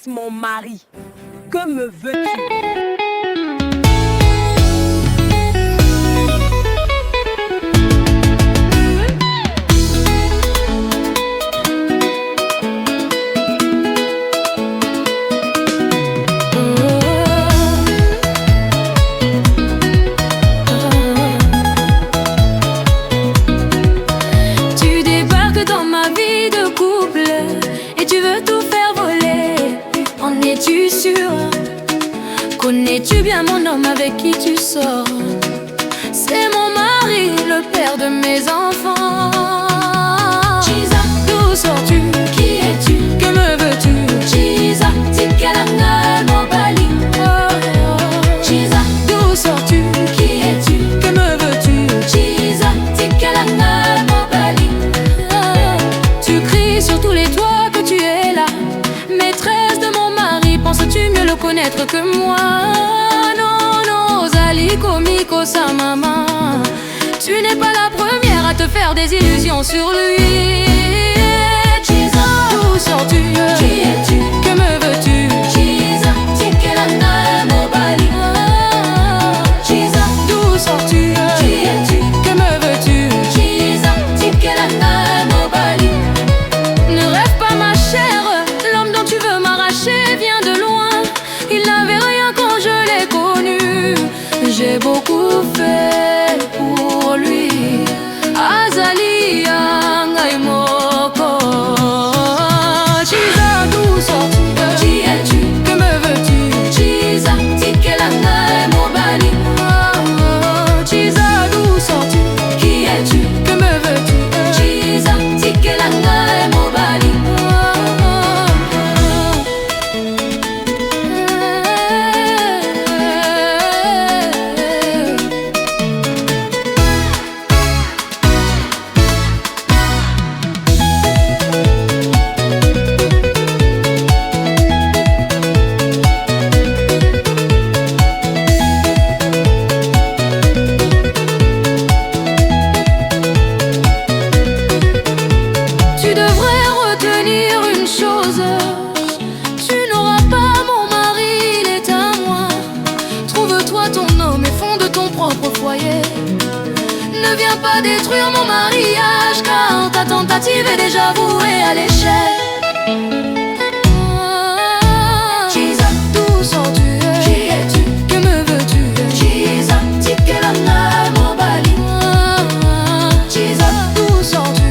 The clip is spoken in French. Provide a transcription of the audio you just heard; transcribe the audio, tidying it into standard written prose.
déteste mon mari. Que me veux-tu? Es-tu sûr? Connais-tu bien mon homme avec qui tu sors? C'est mon mari, le père de mes enfants. Chiza, d'où sors-tu? Qui es-tu? Que me veux-tu? Chiza, tikalanga mobali. Chiza, d'où sors-tu? Qui es-tu? Que me veux-tu? Chiza, tikalanga mobali. Tu cries sur tous les toits que tu es là, maîtresse de mon mari. Penses-tu mieux le connaître que moi? Non, non, Zali, Komiko, sa maman. Tu n'es pas la première à te faire des illusions sur lui. Chiza, d'où sors-tu? Qui es-tu? Que me veux-tu? Chiza, tikelana mobali. Chiza, d'où sors-tu? Qui es-tu? Que me veux-tu? Chiza, tikelana mobali. Ne rêve pas ma chère, l'homme dont tu veux m'arracher vient de loin. Il n'avait rien quand je l'ai connu. J'ai beaucoup fait pour lui. Azali Angai Moko. Chiza, d'où sors-tu? Qui es-tu? Que me veux-tu? Chiza, tikelanga mobali. Chiza, d'où sors-tu? Qui es-tu? Que me veux-tu? Chiza, tikelanga mobali. Tu devrais retenir une chose, tu n'auras pas mon mari, il est à moi. Trouve-toi ton homme et fonde ton propre foyer. Ne viens pas détruire mon mariage, car ta tentative est déjà vouée à l'échec. Chiza, d'où sors-tu? Qui es-tu? Que me veux-tu? Chiza, tikelana mobali. Chiza, d'où sors-tu?